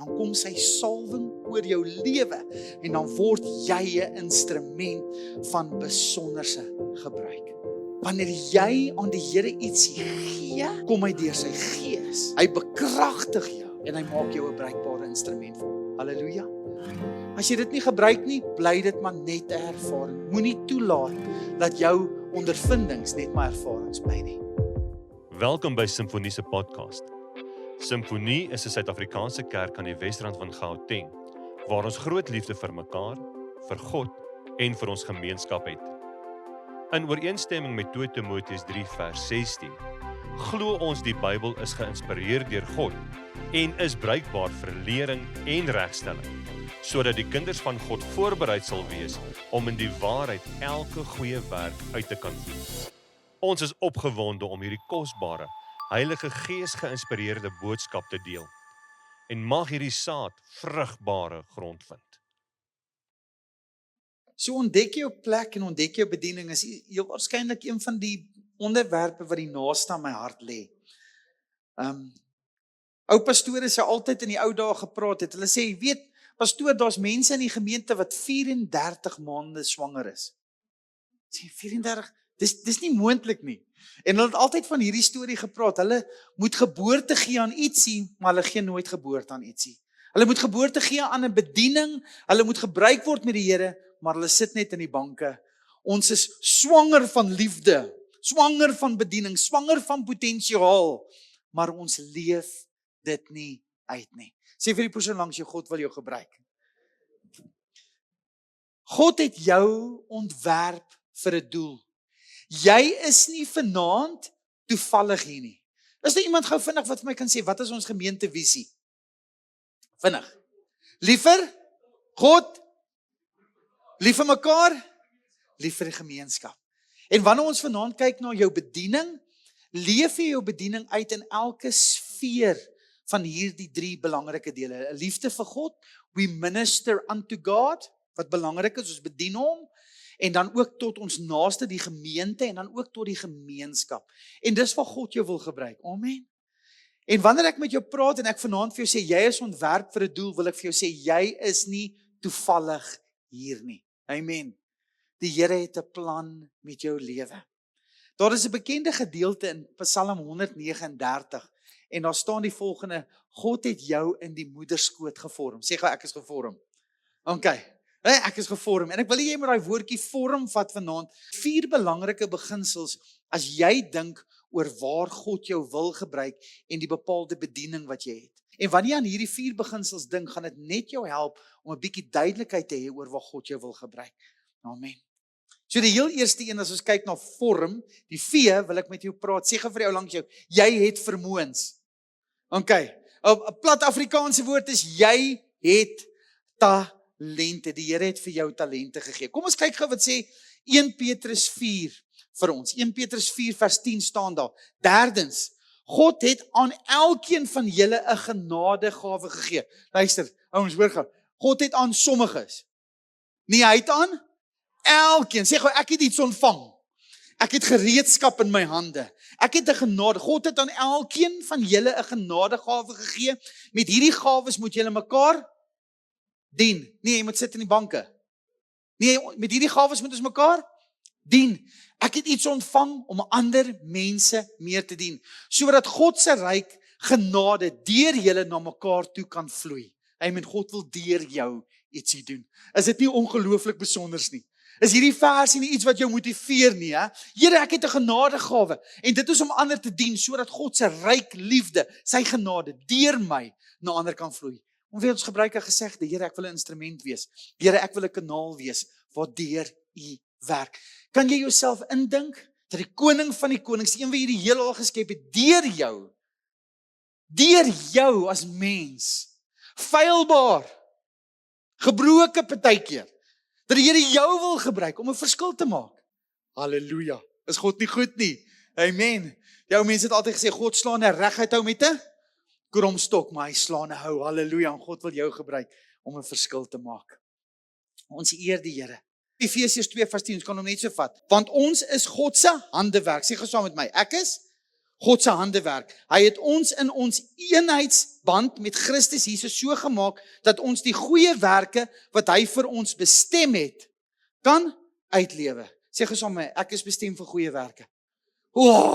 dan kom sy salwing oor jou lewe en dan word jy 'n instrument van besonderse gebruik. Wanneer jy aan die Here ietsie gee, kom hy deur sy gees. Hy bekragtig jou en hy maak jou 'n bruikbare instrument vir hom. Halleluja. As jy dit nie gebruik nie, bly dit maar net 'n ervaring. Moenie toelaat dat jou ondervindings net maar ervarings bly nie. Welkom by Simfonie se podcast. Simfonie is 'n Suid-Afrikaanse kerk aan die Wesrand van Gauteng, waar ons groot liefde vir mekaar, vir God en vir ons gemeenskap het. In ooreenstemming met 2 Timoteus 3 vers 16, glo ons die Bybel is geïnspireer deur God en is bruikbaar vir lering en regstelling, sodat die kinders van God voorbereid sal wees om in die waarheid elke goeie werk uit te kan voer. Ons is opgewonde om hierdie kosbare, Heilige Gees geïnspireerde boodskap te deel en mag hierdie saad vrugbare grond vind. So ontdek jou plek en ontdek jou bediening is heel waarskynlik een van die onderwerpe wat die naaste aan my hart lê. Ou pastore sê altyd in die ou dae gepraat het. Hulle sê, weet, pastoor, daar's mense in die gemeente wat 34 maande swanger is. Sê 34, dis nie moontlik nie. En hulle het altyd van hierdie storie gepraat. Hulle moet geboorte gee aan ietsie, maar hulle gee nooit geboorte aan ietsie. Hulle moet geboorte gee aan 'n bediening, hulle moet gebruik word met die Here, maar hulle sit net in die banke. Ons is swanger van liefde, swanger van bediening, swanger van potensiaal, maar ons leef dit nie uit nie. Sê vir die persoon langs jou, God wil jou gebruik. God het jou ontwerp vir 'n doel. Jy is nie vanaand toevallig hier nie. Is daar iemand gou vinnig wat vir my kan sê, wat is ons gemeentevisie? Vinnig. Lief vir God, lief vir mekaar, lief vir die gemeenskap. En wanneer ons vanaand kyk na jou bediening, leef jy jou bediening uit in elke sfeer van hierdie 3 belangrike dele. 'n Liefde vir God, we minister unto God, wat belangrik is, ons bedien hom, en dan ook tot ons naaste, die gemeente, en dan ook tot die gemeenskap. En dis wat God jou wil gebruik. Amen. En wanneer ek met jou praat en ek vanaand vir jou sê, jy is ontwerp vir 'n doel, wil ek vir jou sê, jy is nie toevallig hier nie. Amen. Die Here het 'n plan met jou lewe. Daar is 'n bekende gedeelte in Psalm 139, en daar staan die volgende, God het jou in die moederskoot gevorm. Sê gou, ek is gevorm. Okay. Ek is gevorm, en ek wil jy met daai woordjie vorm vat vanaand. 4 belangrike beginsels as jy dink oor waar God jou wil gebruik en die bepaalde bediening wat jy het. En wanneer jy aan hierdie 4 beginsels dink, gaan dit net jou help om 'n bietjie duidelikheid te hê oor waar God jou wil gebruik. Amen. So die heel eerste een, as ons kyk na vorm, die V, wil ek met jou praat. Sê gou vir jou langs jou, jy het vermoëns. Okay. 'n plat Afrikaanse woord is jy het talente. Die Here het vir jou talente gegee. Kom ons kyk gou wat sê 1 Petrus 4 vir ons. 1 Petrus 4 vers 10 staan daar. Derdens, God het aan elkeen van julle 'n genadegawe gegee. Luister, ouens, hoor gou. God het aan sommiges. Nee, hy het aan elkeen. Sê gou, ek het iets ontvang. Ek het gereedskap in my hande. Ek het 'n genade. God het aan elkeen van julle 'n genadegawe gegee. Met hierdie gawes moet julle mekaar dien. Nee, jy moet sit in die banke. Nee, met hierdie gawes moet ons mekaar dien. Ek het iets ontvang om ander mense meer te dien, sodat God se ryk genade deur julle na mekaar toe kan vloei. Amen. God wil deur jou ietsie doen. Is dit nie ongelooflik besonders nie? Is hierdie versie nie iets wat jou motiveer nie, hè? Here, ek het 'n genadegawe en dit is om ander te dien sodat God se ryk liefde, sy genade deur my na ander kan vloei. Ons weet ons gebruik 'n gesegde, Here, ek wil 'n instrument wees. Here, ek wil 'n kanaal wees waardeur U werk. Kan jy jouself indink dat die koning van die konings, die een wat hierdie heelal geskep het, deur jou as mens, feilbaar, gebroke partykeer, dat die Here jou wil gebruik om 'n verskil te maak? Halleluja. Is God nie goed nie? Amen. Die ou mense het altyd gesê, God slaan 'n reguit hou met 'n kromstok, maar hy slaan 'n hou. Halleluja. En God wil jou gebruik om 'n verskil te maak. Ons eer die Here. Efesiërs 2 vers 10, ons kan hom net so vat. Want ons is God se handewerk. Sê gou saam met my, ek is God se handewerk. Hy het ons in ons eenheidsband met Christus Jesus so gemaak, dat ons die goeie werke, wat hy vir ons bestem het, kan uitlewe. Sê gesaam met my, ek is bestem vir goeie werke.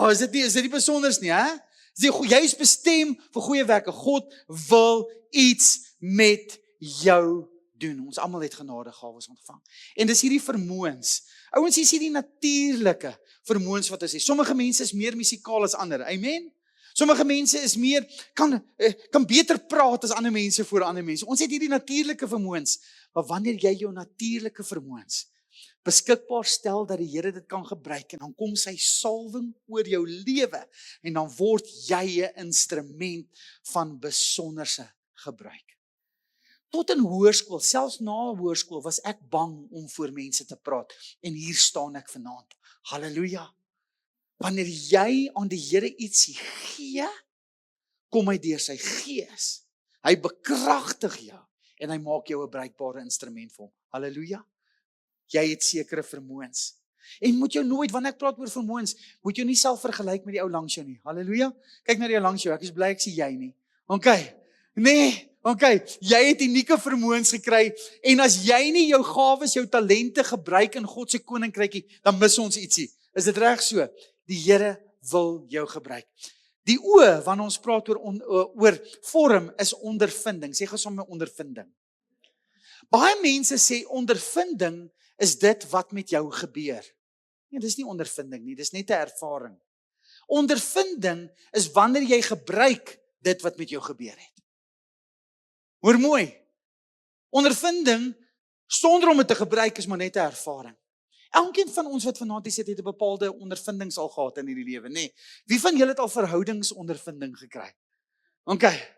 Is dit nie besonders nie, hè? Jy is bestem vir goeie werke. God wil iets met jou doen. Ons almal het genadegawes ontvang. En dis hierdie vermoëns. Ouens, hier is hierdie natuurlike vermoëns wat ons het. Sommige mense is meer musikaal as ander. Amen. Sommige mense is meer kan beter praat as ander mense voor ander mense. Ons het hierdie natuurlike vermoëns. Maar wanneer jy jou natuurlike vermoëns beskikbaar stel dat die Here dit kan gebruik, en dan kom sy salwing oor jou lewe, en dan word jy 'n instrument van besonderse gebruik. Tot in hoërskool, selfs na hoërskool, was ek bang om voor mense te praat. En hier staan ek vanaand. Halleluja. Wanneer jy aan die Here ietsie gee, kom hy deur sy gees. Hy bekragtig jou en hy maak jou 'n bruikbare instrument vir hom. Halleluja. Jy het sekere vermoëns. En moet jou nooit, wanneer ek praat oor vermoëns, moet jou nie self vergelyk met die ou langs jou nie. Halleluja. Kyk na die ou langs jou. Ek is bly ek sien jy nie. Okay. Nee. Okay, jy het unieke vermoëns gekry, en as jy nie jou gawes, jou talente gebruik in God se koninkrykie, dan mis ons ietsie. Is dit reg so? Die Here wil jou gebruik. Die oë, wanneer ons praat oor vorm, is ondervinding. Sê gesaam met ondervinding. Baie mense sê ondervinding is dit wat met jou gebeur. Nee, dis nie ondervinding nie, dis net 'n ervaring. Ondervinding is wanneer jy gebruik dit wat met jou gebeur het. Hoor mooi, ondervinding, sonder om dit te gebruik, is maar net 'n ervaring. Elkeen van ons wat vanaand hier sit, het 'n bepaalde ondervindings al gehad in hierdie lewe, nê? Wie van julle het al verhoudingsondervinding gekry? Okay,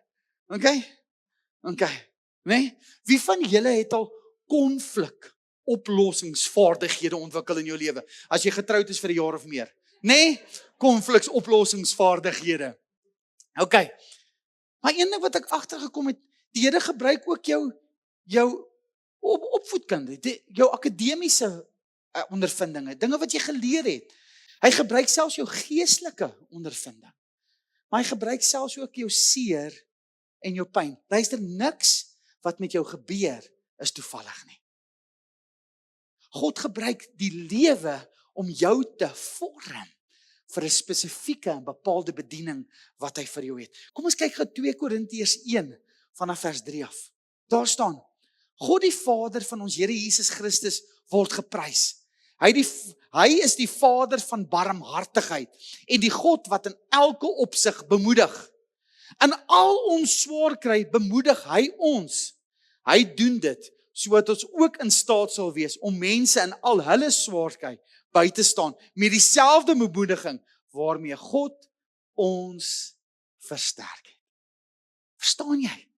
nê? Wie van julle het al konflikoplossingsvaardighede ontwikkel in jou lewe? As jy getroud is vir 'n jaar of meer, nê? Konflikoplossingsvaardighede. Okay, maar een ding wat ek agtergekom het, die Here gebruik ook jou opvoedkunde, jou akademiese ondervindinge, dinge wat jy geleer het. Hy gebruik selfs jou geestelike ondervinding. Maar hy gebruik selfs ook jou seer en jou pyn. Luister, niks wat met jou gebeur is toevallig nie. God gebruik die lewe om jou te vorm vir 'n spesifieke en bepaalde bediening wat hy vir jou het. Kom ons kyk gou 2 Korintiërs 1 vanaf vers 3 af. Daar staan: God die Vader van ons Here Jesus Christus word geprys. Hy is die Vader van barmhartigheid en die God wat in elke opsig bemoedig. In al ons swaar kry bemoedig hy ons. Hy doen dit sodat ons ook in staat sal wees om mense in al hulle swaar kry by te staan met dieselfde bemoediging waarmee God ons versterk het. Verstaan jy?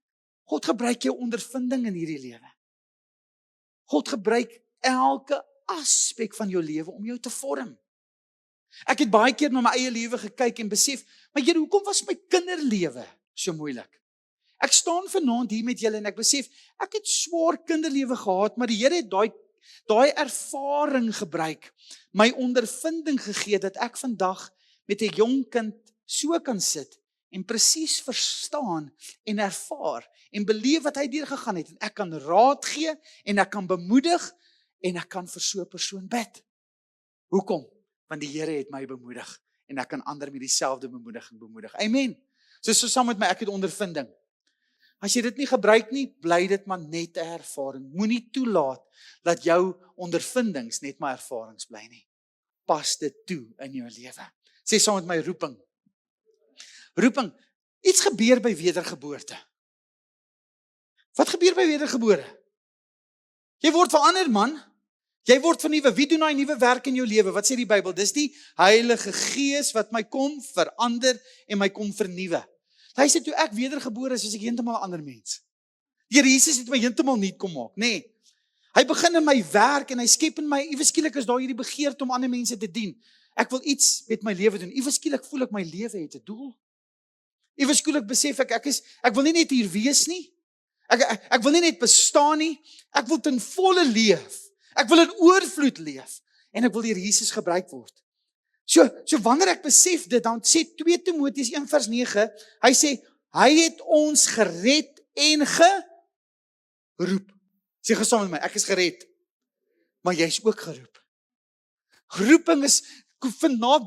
God gebruik jou ondervinding in hierdie lewe. God gebruik elke aspek van jou lewe om jou te vorm. Ek het baie keer na my eie lewe gekyk en besef, maar Here, hoekom was my kinderlewe so moeilik? Ek staan vanaand hier met julle en ek besef, ek het swaar kinderlewe gehad, maar die Here het daai ervaring gebruik, my ondervinding gegee, dat ek vandag met 'n jong kind so kan sit en presies verstaan en ervaar en beleef wat hy deurgegaan het. En ek kan raad gee en ek kan bemoedig en ek kan vir so 'n persoon bid. Hoekom? Want die Here het my bemoedig en ek kan ander met dieselfde bemoediging bemoedig. Amen. So saam met my, ek het ondervinding. As jy dit nie gebruik nie, bly dit maar net 'n ervaring. Moenie toelaat dat jou ondervindings net maar ervarings bly nie. Pas dit toe in jou lewe. Sê saam met my, roeping. Roeping. Iets gebeur by wedergeboorte. Wat gebeur by wedergebore? Jy word verander, man. Jy word vernuwe. Wie doen daai nuwe werk in jou lewe? Wat sê die Bybel? Dis die Heilige Gees wat my kom verander en my kom vernuwe. Hy sê, toe ek wedergebore is, ek heeltemal 'n ander mens. Die Here Jesus het my heeltemal nuut kom maak, nê? Hy begin in my werk en hy skep in my, iewes skielik is daar hierdie begeerte om ander mense te dien. Ek wil iets met my lewe doen. Iewes skielik voel ek my lewe het 'n doel. Iewes skielik besef ek wil nie net hier wees nie. Ek wil nie net bestaan nie. Ek wil ten volle leef. Ek wil in oorvloed leef. En ek wil deur Jesus gebruik word. So wanneer ek besef dit, dan sê 2 Timoteus 1 vers 9, hy sê, hy het ons gered en geroep. Sê gesaam met my, ek is gered, maar jy is ook geroep. Roeping is, vind na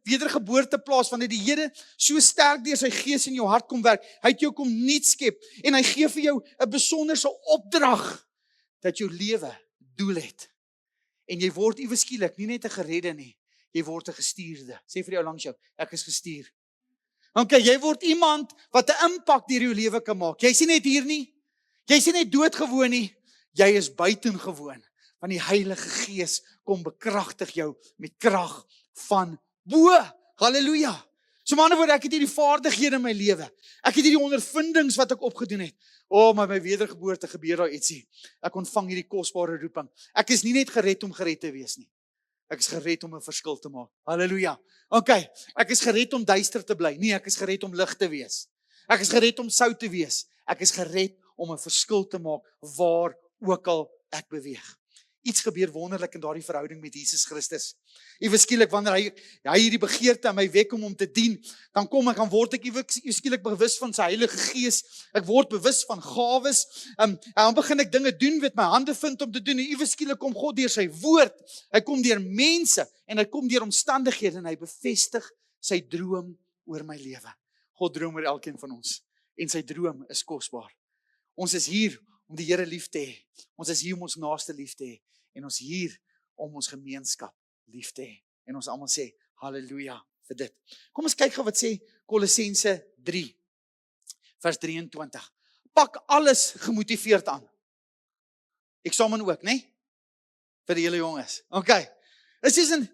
wedergeboorte plaas, wanneer die Here so sterk deur sy gees in jou hart kom werk, hy het jou kom nuut skep, en hy gee vir jou 'n besonderse opdrag, dat jou lewe doel het. En jy word iewes skielik, nie net 'n geredde nie, jy word 'n gestuurde. Sê vir jou langs jou, ek is gestuur. Okay, jy word iemand wat 'n impak deur jou lewe kan maak. Jy is nie net hier nie, jy is nie net doodgewoon nie, jy is buitengewoon, want die Heilige Gees kom bekragtig jou met krag van bo. Halleluja. So met ander woorde, ek het hierdie vaardighede in my lewe. Ek het hierdie ondervindings wat ek opgedoen het. Maar my wedergeboorte gebeur daar ietsie. Ek ontvang hierdie kosbare roeping. Ek is nie net gered om gered te wees nie. Ek is gered om 'n verskil te maak. Halleluja. Okay, ek is gered om duister te bly. Nee, ek is gered om lig te wees. Ek is gered om sout te wees. Ek is gered om 'n verskil te maak waar ook al ek beweeg. Iets gebeur wonderlik in daardie verhouding met Jesus Christus. Iewes skielik wanneer hy hierdie begeerte in my wek om te dien, dan word ek iewes skielik bewus van sy Heilige Gees. Ek word bewus van gawes. Dan begin ek dinge doen wat my hande vind om te doen. En iewes skielik kom God deur sy woord. Hy kom deur mense en hy kom deur omstandighede en hy bevestig sy droom oor my lewe. God droom oor elkeen van ons en sy droom is kosbaar. Ons is hier om die Here lief te hê. Ons is hier om ons naaste lief te hê. En ons hier om ons gemeenskap lief te hê. En ons almal sê, halleluja vir dit. Kom ons kyk gou wat sê Kolossense 3, vers 23. Pak alles gemotiveerd aan. Eksamen ook, né? Vir die hele jonges. Okay. Dit is in,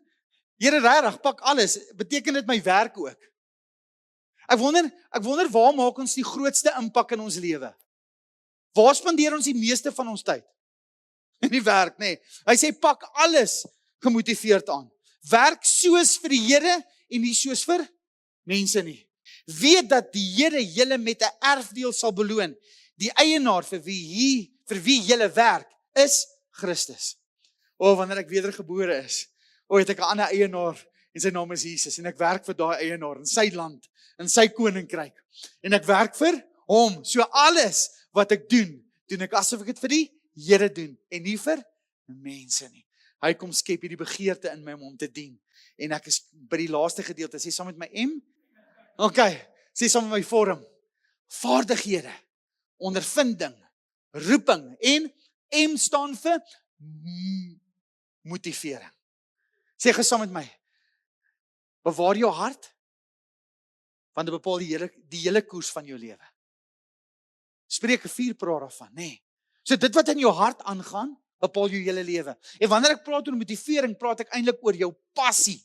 Here regtig, pak alles. Beteken dit my werk ook? Ek wonder waar maak ons die grootste impak in ons lewe? Waar spandeer ons die meeste van ons tyd? In die werk, nee. Hy sê pak alles gemotiveerd aan. Werk soos vir die Here en nie soos vir mense nie. Weet dat die Here julle met 'n erfdeel sal beloon. Die eienaar vir wie julle werk is Christus. Wanneer ek wedergebore is, het ek 'n ander eienaar en sy naam is Jesus en ek werk vir daai eienaar in sy land, in sy koninkryk. En ek werk vir hom. So alles wat ek doen ek asof ek dit vir die Here doen en nie vir mense nie. Hy kom skep hierdie begeerte in my om te dien. En ek is by die laaste gedeelte, sê saam met my M. Okay, sê saam met my vorm. Vaardighede, ondervinding, roeping en M staan vir motivering. Sê saam met my. Bewaar jou hart, want dit bepaal die hele koers van jou lewe. Spreuke 4 praat daarvan, nê. So dit wat in jou hart aangaan, bepaal jou hele lewe. En wanneer ek praat oor motivering, praat ek eintlik oor jou passie.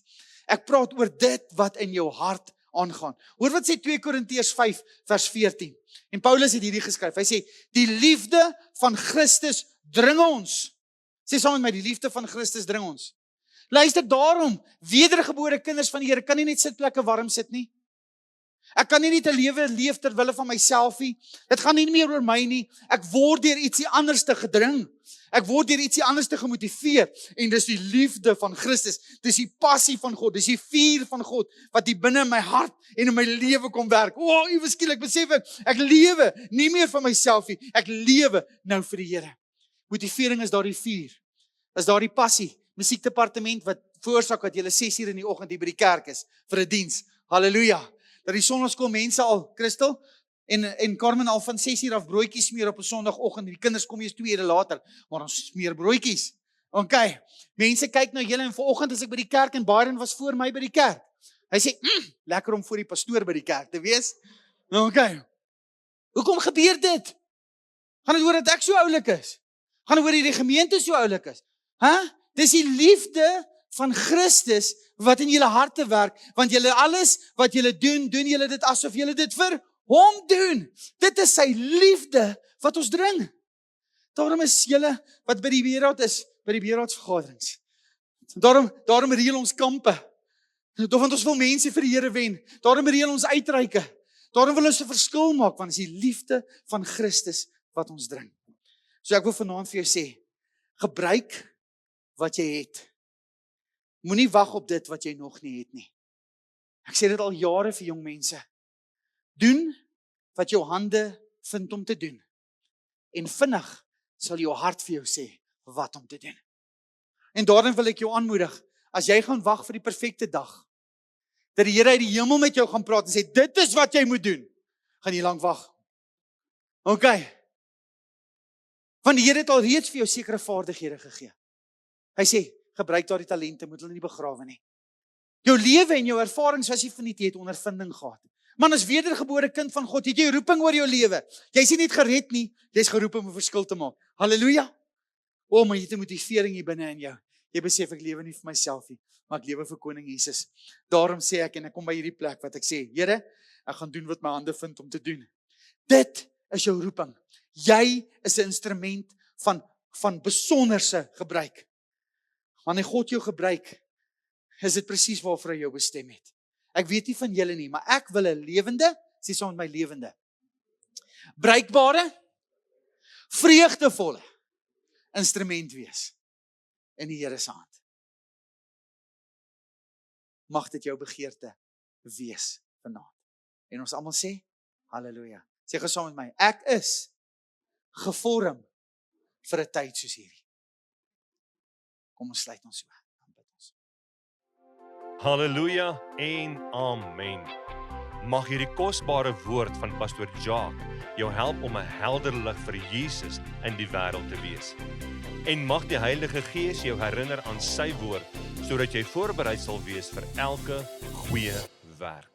Ek praat oor dit wat in jou hart aangaan. Hoor wat sê 2 Korintiërs 5 vers 14. En Paulus het hierdie geskryf. Hy sê die liefde van Christus dring ons. Sê saam met my, die liefde van Christus dring ons. Luister daarom, wedergebore kinders van die Here kan nie net sitplekke warm sit nie. Ek kan nie net 'n lewe leef ter wille van myself nie. Dit gaan nie meer oor my nie. Ek word deur ietsie anders te gedring. Ek word deur ietsie anders te gemotiveer. En dis die liefde van Christus. Dis die passie van God. Dis die vuur van God wat hier binne in my hart en in my lewe kom werk. Iewes skielik besef ek lewe nie meer vir myself nie. Ek lewe nou vir die Here. Motivering is daardie vuur. Is daardie passie. Musiekdepartement wat veroorsaak dat jy 6:00 in die oggend hier by die kerk is vir 'n diens. Halleluja. Dat die sonnaskool mense al, Christel, en Carmen al van 6:00 af broodjies smeer op 'n Sondagoggend. Die kinders kom eers 2 ure later, maar ons smeer broodjies. Okay. Mense kyk na julle en vanoggend as ek by die kerk en Byron was voor my by die kerk. Hy sê, lekker om voor die pastoor by die kerk te wees. Okay. Hoekom gebeur dit? Gaan dit oor dat ek so oulik is? Gaan dit oor dat die gemeente so oulik is? Dis die liefde van Christus wat in julle harte werk, want julle alles wat julle doen julle dit asof julle dit vir hom doen. Dit is sy liefde wat ons dring. Daarom is julle wat by die Beraad is, by die Beraadsvergaderings. Daarom reël ons kampe. Want ons wil mense vir die Here wen. Daarom reël ons uitreike. Daarom wil ons 'n verskil maak, want dit is die liefde van Christus wat ons dring. So ek wil vanaand vir jou sê, gebruik wat jy het. Moenie wag op dit wat jy nog nie het nie. Ek sê dit al jare vir jong mense. Doen wat jou hande vind om te doen. En vinnig sal jou hart vir jou sê wat om te doen. En daarin wil ek jou aanmoedig, as jy gaan wag vir die perfekte dag, dat die Here uit die hemel met jou gaan praat en sê, dit is wat jy moet doen, gaan jy lank wag. OK. Want die Here het al reeds vir jou sekere vaardighede gegee. Hy sê, gebruik daardie talente, moet hulle nie begrawe nie. Jou lewe en jou ervarings was nie verniet, jy het ondervinding gehad. Man, as wedergebore kind van God, het jy roeping oor jou lewe. Jy is nie net gered nie, jy is geroep om 'n verskil te maak. Halleluja. Maar jy het 'n motivering hier binne in jou. Jy besef, ek lewe nie vir myself nie, maar ek lewe vir Koning Jesus. Daarom sê ek, en ek kom by hierdie plek wat ek sê, Here, ek gaan doen wat my hande vind om te doen. Dit is jou roeping. Jy is 'n instrument van besonderse gebruik. Wanneer God jou gebruik, is dit presies waarvoor hy jou bestem het. Ek weet nie van julle nie, maar ek wil 'n lewende, sê saam met my lewende, bruikbare, vreugdevolle instrument wees in die Here se hand. Mag dit jou begeerte wees vanaand. En ons almal sê, halleluja. Sê gou saam met my, ek is gevorm vir 'n tyd soos hierdie. Kom ons sluit ons so. Dan bid ons. Halleluja en amen. Mag hierdie kosbare woord van Pastor Jacques jou help om 'n helder lig vir Jesus in die wêreld te wees. En mag die Heilige Gees jou herinner aan sy woord, sodat jy voorberei sal wees vir elke goeie werk.